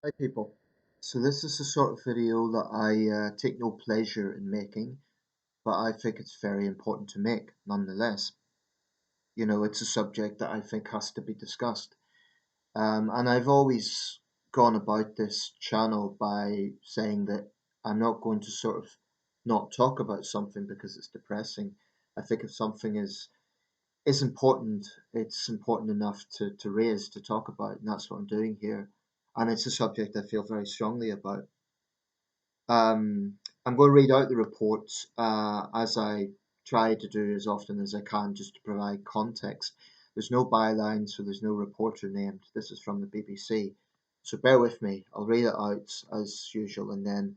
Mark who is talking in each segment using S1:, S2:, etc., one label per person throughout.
S1: Hi people. So this is the sort of video that I take no pleasure in making, but I think it's very important to make nonetheless. It's a subject that I think has to be discussed. And I've always gone about this channel by saying that I'm not going to sort of not talk about something because it's depressing. I think if something is important, it's important enough to raise, to talk about, and that's what I'm doing here. And it's a subject I feel very strongly about. Um, I'm going to read out the reports as I try to do as often as I can, just to provide context. There's no bylines, so there's no reporter named. This is from the BBC. So bear with me. I'll read it out as usual and then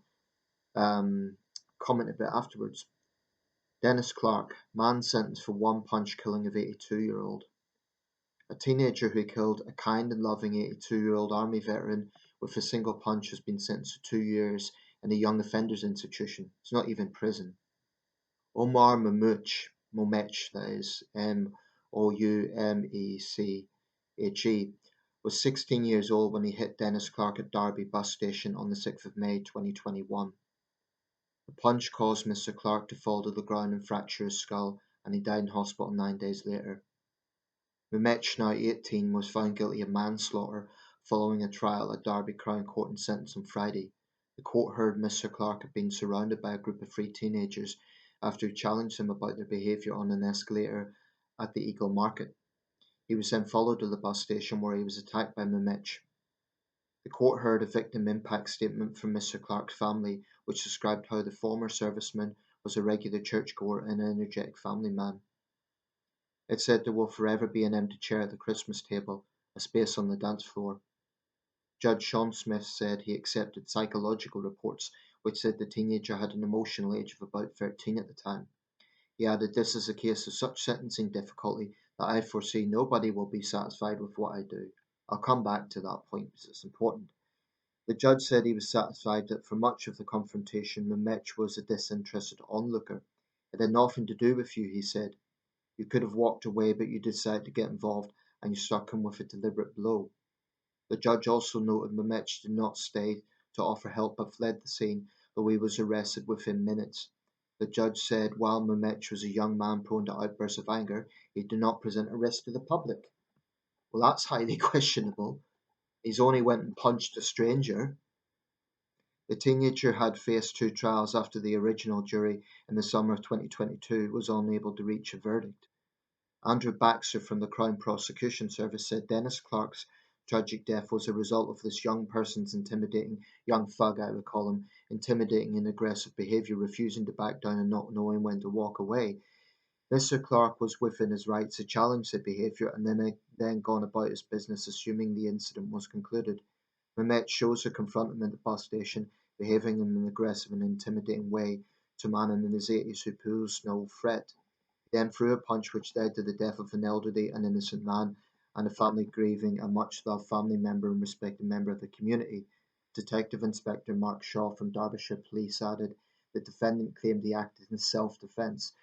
S1: um, comment a bit afterwards. Dennis Clark, man sentenced for one punch killing of 82-year-old. A teenager who killed a kind and loving 82-year-old Army veteran with a single punch has been sentenced to 2 years in a young offenders institution. It's not even prison. Omar Momech, that is Moumechhe, was 16 years old when he hit Dennis Clark at Derby bus station on the 6th of May 2021. The punch caused Mr. Clark to fall to the ground and fracture his skull, and he died in hospital 9 days later. Mumech, now 18, was found guilty of manslaughter following a trial at Derby Crown Court and sentenced on Friday. The court heard Mr. Clark had been surrounded by a group of three teenagers after he challenged them about their behaviour on an escalator at the Eagle Market. He was then followed to the bus station where he was attacked by Mumech. The court heard a victim impact statement from Mr. Clark's family, which described how the former serviceman was a regular churchgoer and an energetic family man. It said there will forever be an empty chair at the Christmas table, a space on the dance floor. Judge Sean Smith said he accepted psychological reports which said the teenager had an emotional age of about 13 at the time. He added, "This is a case of such sentencing difficulty that I foresee nobody will be satisfied with what I do." I'll come back to that point because it's important. The judge said he was satisfied that for much of the confrontation, Mumech was a disinterested onlooker. "It had nothing to do with you," he said. "You could have walked away, but you decided to get involved and you struck him with a deliberate blow." The judge also noted Mumech did not stay to offer help but fled the scene, though he was arrested within minutes. The judge said while Mumech was a young man prone to outbursts of anger, he did not present a risk to the public. Well, that's highly questionable. He's only went and punched a stranger. The teenager had faced two trials after the original jury in the summer of 2022 was unable to reach a verdict. Andrew Baxter from the Crown Prosecution Service said Dennis Clark's tragic death was a result of this young person's intimidating, young thug I would call him, intimidating and aggressive behaviour, refusing to back down and not knowing when to walk away. Mr. Clark was within his rights to challenge the behaviour and then gone about his business assuming the incident was concluded. Mehmet shows her confront him at the bus station, behaving in an aggressive and intimidating way to a man in his 80s who poses no threat. Then threw a punch which led to the death of an elderly and innocent man and a family grieving a much-loved family member and respected member of the community. Detective Inspector Mark Shaw from Derbyshire Police added the defendant claimed he acted in self-defence,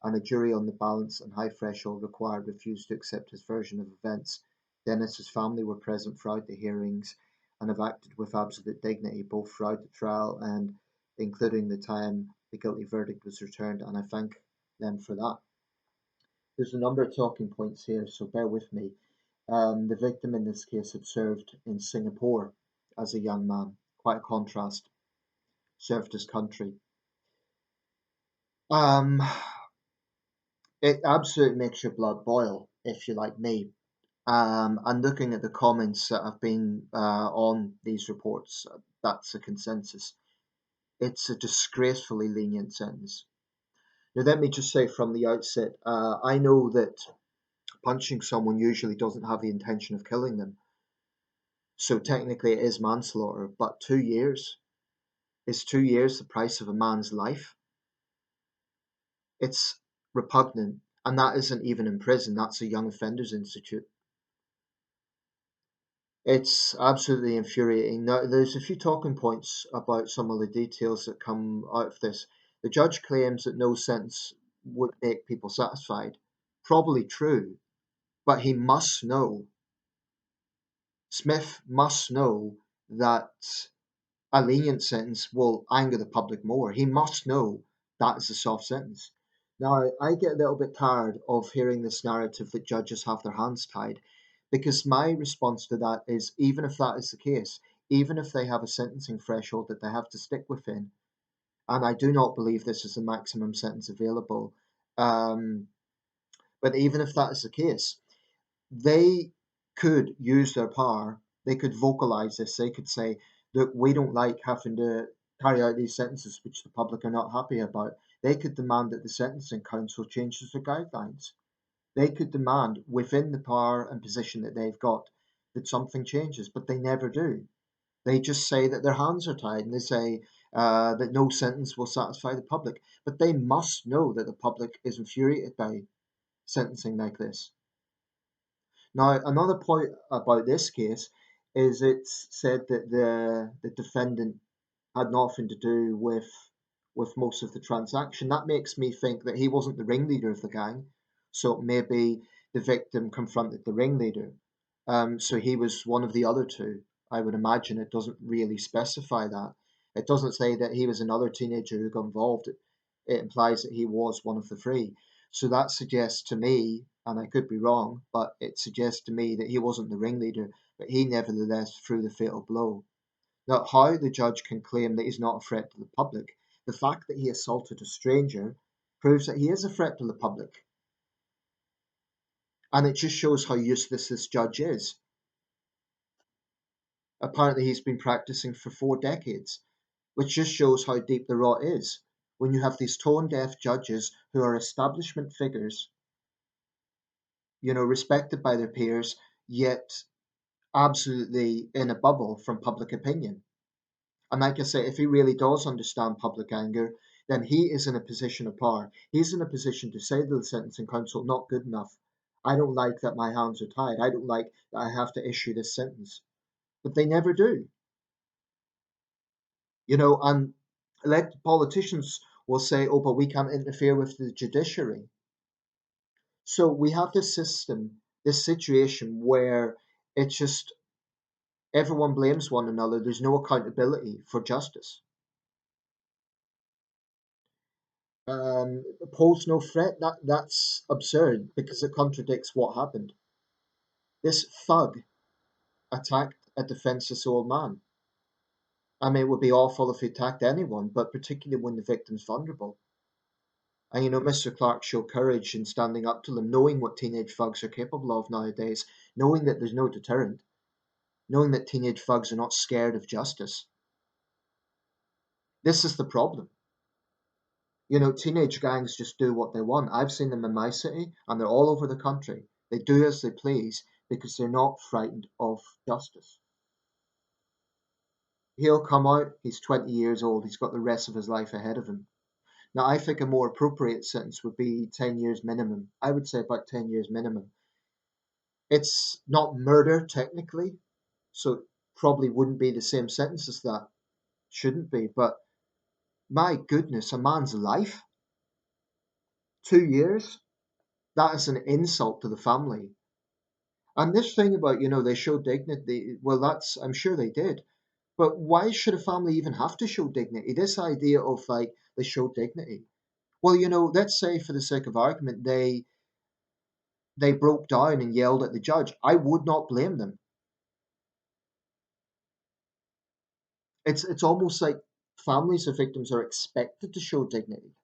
S1: and a jury on the balance and high threshold required refused to accept his version of events. Dennis's family were present throughout the hearings and have acted with absolute dignity both throughout the trial and including the time the guilty verdict was returned, and I thank them for that. There's a number of talking points here, so bear with me. The victim in this case had served in Singapore as a young man. Quite a contrast. Served his country. Um, it absolutely makes your blood boil if you're like me. And looking at the comments that have been on these reports, that's a consensus. It's a disgracefully lenient sentence. Now, let me just say from the outset, I know that punching someone usually doesn't have the intention of killing them. So technically it is manslaughter, but 2 years? Is 2 years the price of a man's life? It's repugnant. And that isn't even in prison, that's a young offenders institute. It's absolutely infuriating. Now, there's a few talking points about some of the details that come out of this. The judge claims that no sentence would make people satisfied. Probably true, but he must know, Smith must know that a lenient sentence will anger the public more. He must know that is a soft sentence. Now, I get a little bit tired of hearing this narrative that judges have their hands tied, because my response to that is, even if that is the case, even if they have a sentencing threshold that they have to stick within, and I do not believe this is the maximum sentence available, um, but even if that is the case, they could use their power. They could vocalize this. They could say that we don't like having to carry out these sentences which the public are not happy about. They could demand that the sentencing council changes their guidelines. They could demand within the power and position that they've got that something changes, but they never do. They just say that their hands are tied, and they say that no sentence will satisfy the public. But they must know that the public is infuriated by sentencing like this. Now, another point about this case is it's said that the defendant had nothing to do with most of the transaction. That makes me think that he wasn't the ringleader of the gang, so maybe the victim confronted the ringleader. So he was one of the other two. I would imagine it doesn't really specify that. It doesn't say that he was another teenager who got involved. It implies that he was one of the three. So that suggests to me, and I could be wrong, but it suggests to me that he wasn't the ringleader, but he nevertheless threw the fatal blow. Now, how the judge can claim that he's not a threat to the public, the fact that he assaulted a stranger proves that he is a threat to the public. And it just shows how useless this judge is. Apparently, he's been practicing for 4 decades, which just shows how deep the rot is. When you have these tone deaf judges who are establishment figures, respected by their peers, yet absolutely in a bubble from public opinion. And like I say, if he really does understand public anger, then he is in a position of power. He's in a position to say to the sentencing council, not good enough. I don't like that my hands are tied. I don't like that I have to issue this sentence. But they never do. And elected politicians will say, oh, but we can't interfere with the judiciary. So we have this system, this situation where it's just everyone blames one another. There's no accountability for justice. Pose no threat. That's absurd because it contradicts what happened. This thug attacked a defenseless old man. I mean, it would be awful if he attacked anyone, but particularly when the victim's vulnerable. And Mr. Clark showed courage in standing up to them, knowing what teenage thugs are capable of nowadays, knowing that there's no deterrent, knowing that teenage thugs are not scared of justice. This is the problem. Teenage gangs just do what they want. I've seen them in my city, and they're all over the country. They do as they please because they're not frightened of justice. He'll come out, he's 20 years old, he's got the rest of his life ahead of him. Now, I think a more appropriate sentence would be 10 years minimum. I would say about 10 years minimum. It's not murder, technically, so it probably wouldn't be the same sentence as that. Shouldn't be, but my goodness, a man's life? 2 years? That is an insult to the family. And this thing about, they show dignity, well, I'm sure they did. But why should a family even have to show dignity? This idea of like, they show dignity. Well, let's say for the sake of argument, they broke down and yelled at the judge. I would not blame them. It's almost like families of victims are expected to show dignity.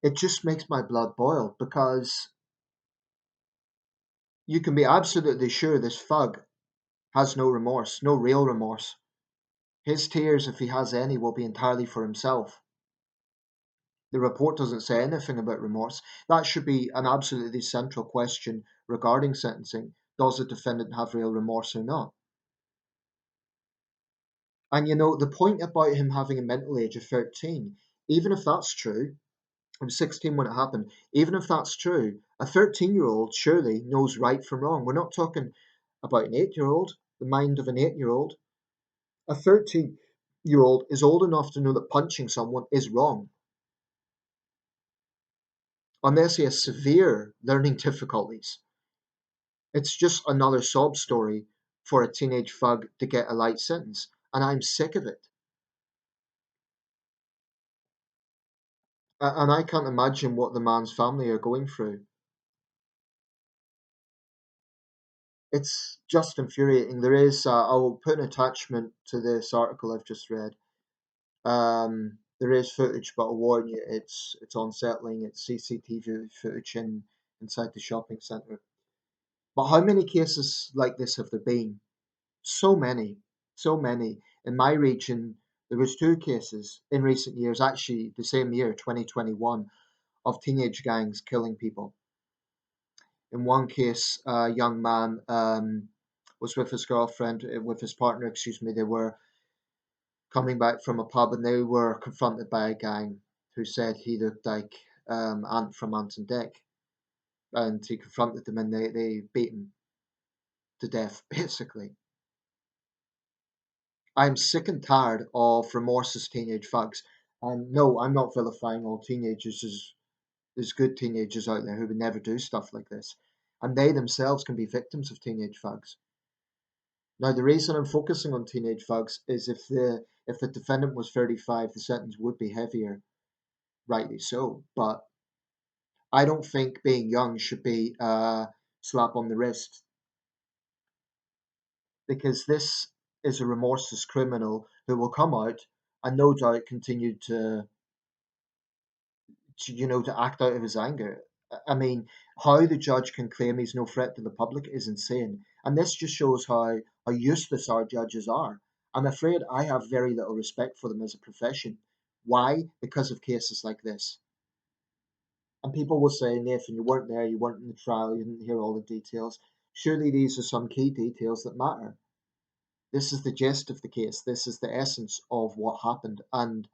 S1: It just makes my blood boil because you can be absolutely sure this thug has no remorse, no real remorse. His tears, if he has any, will be entirely for himself. The report doesn't say anything about remorse. That should be an absolutely central question regarding sentencing. Does the defendant have real remorse or not? And the point about him having a mental age of 13, even if that's true, I was 16 when it happened, even if that's true, a 13-year-old surely knows right from wrong. We're not talking about an 8-year-old, the mind of an 8-year-old. A 13-year-old is old enough to know that punching someone is wrong, unless he has severe learning difficulties. It's just another sob story for a teenage thug to get a light sentence, and I'm sick of it. And I can't imagine what the man's family are going through. It's just infuriating. I'll put an attachment to this article I've just read. There is footage, but I'll warn you, it's unsettling. It's CCTV footage inside the shopping centre. But how many cases like this have there been? So many, so many. In my region, there was two cases in recent years, actually the same year, 2021, of teenage gangs killing people. In one case, a young man was with his girlfriend, with his partner, excuse me. They were coming back from a pub and they were confronted by a gang who said he looked like Ant from Ant and Dec. And he confronted them and they beat him to death, basically. I'm sick and tired of remorseless teenage thugs. And no, I'm not vilifying all teenagers. There's good teenagers out there who would never do stuff like this. And they themselves can be victims of teenage thugs. Now, the reason I'm focusing on teenage thugs is if the defendant was 35, the sentence would be heavier, rightly so. But I don't think being young should be a slap on the wrist because this is a remorseless criminal who will come out and no doubt continue to act out of his anger. I mean, how the judge can claim he's no threat to the public is insane. And this just shows how useless our judges are. I'm afraid I have very little respect for them as a profession. Why? Because of cases like this. And people will say, Nathan, you weren't there, you weren't in the trial, you didn't hear all the details. Surely these are some key details that matter. This is the gist of the case. This is the essence of what happened. And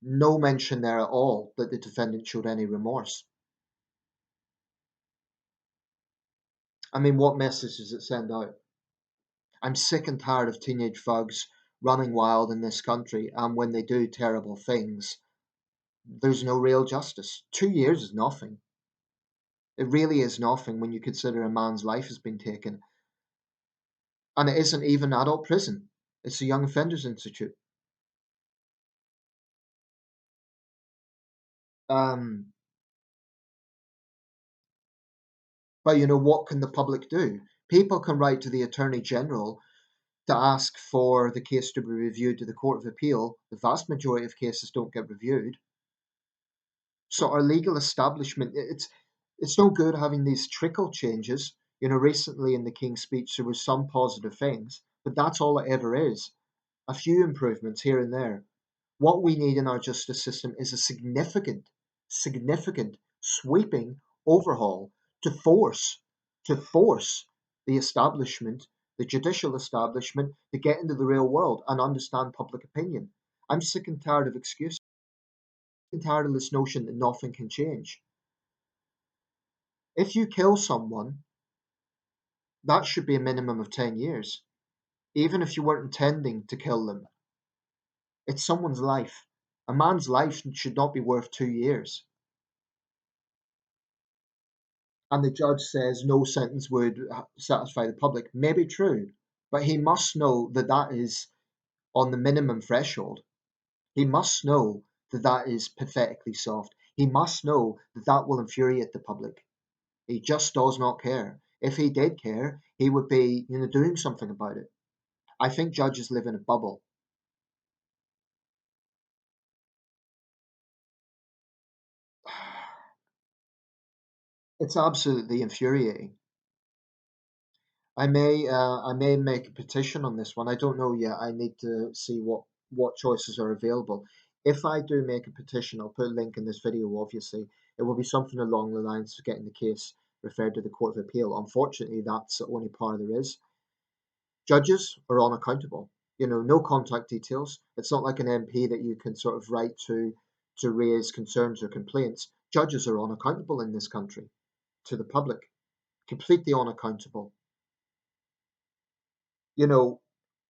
S1: no mention there at all that the defendant showed any remorse. I mean, what message does it send out? I'm sick and tired of teenage thugs running wild in this country, and when they do terrible things, there's no real justice. 2 years is nothing. It really is nothing when you consider a man's life has been taken. And it isn't even adult prison, it's a young offenders institute. Um, but what can the public do? People can write to the Attorney General to ask for the case to be reviewed to the Court of Appeal. The vast majority of cases don't get reviewed. So our legal establishment, it's no good having these trickle changes. Recently in the King's speech there was some positive things, but that's all it ever is. A few improvements here and there. What we need in our justice system is a significant, sweeping overhaul to force the establishment, the judicial establishment, to get into the real world and understand public opinion. I'm sick and tired of excuses, and tired of this notion that nothing can change. If you kill someone, that should be a minimum of 10 years. Even if you weren't intending to kill them, it's someone's life. A man's life should not be worth 2 years. And the judge says no sentence would satisfy the public. Maybe true, but he must know that that is on the minimum threshold. He must know that that is pathetically soft. He must know that that will infuriate the public. He just does not care. If he did care, he would be, doing something about it. I think judges live in a bubble. It's absolutely infuriating. I may make a petition on this one. I don't know yet. I need to see what choices are available. If I do make a petition, I'll put a link in this video. Obviously, it will be something along the lines of getting the case referred to the Court of Appeal. Unfortunately, that's the only power there is. Judges are unaccountable. No contact details. It's not like an MP that you can sort of write to raise concerns or complaints. Judges are unaccountable in this country to the public, completely unaccountable. You know,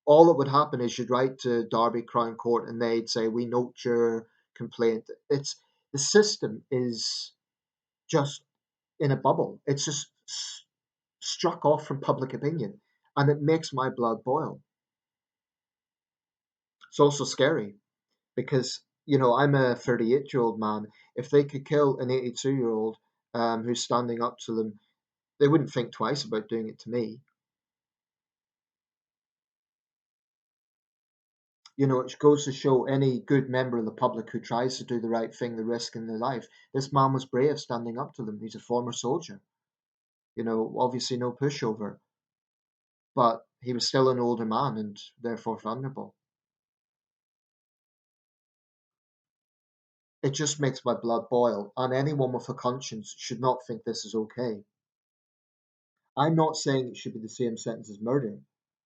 S1: all that would happen is you'd write to Derby Crown Court and they'd say, "We note your complaint." The system is just in a bubble. It's just struck off from public opinion, and it makes my blood boil. It's also scary because, I'm a 38-year-old man. If they could kill an 82-year-old who's standing up to them, they wouldn't think twice about doing it to me. It goes to show any good member of the public who tries to do the right thing, the risk in their life. This man was brave standing up to them. He's a former soldier. Obviously no pushover, but he was still an older man and therefore vulnerable. It just makes my blood boil, and anyone with a conscience should not think this is okay. I'm not saying it should be the same sentence as murder.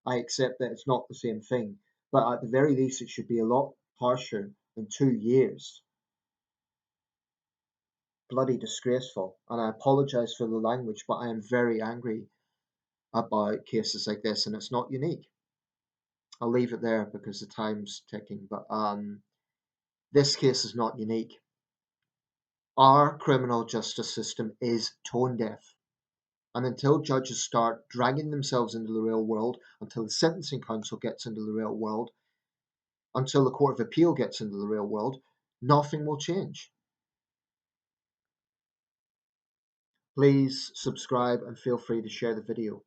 S1: I accept that it's not the same thing, but at the very least, it should be a lot harsher than 2 years. Bloody disgraceful. And I apologise for the language, but I am very angry about cases like this, and it's not unique. I'll leave it there because the time's ticking, but this case is not unique. Our criminal justice system is tone deaf. And until judges start dragging themselves into the real world, until the sentencing council gets into the real world, until the Court of Appeal gets into the real world, nothing will change. Please subscribe and feel free to share the video.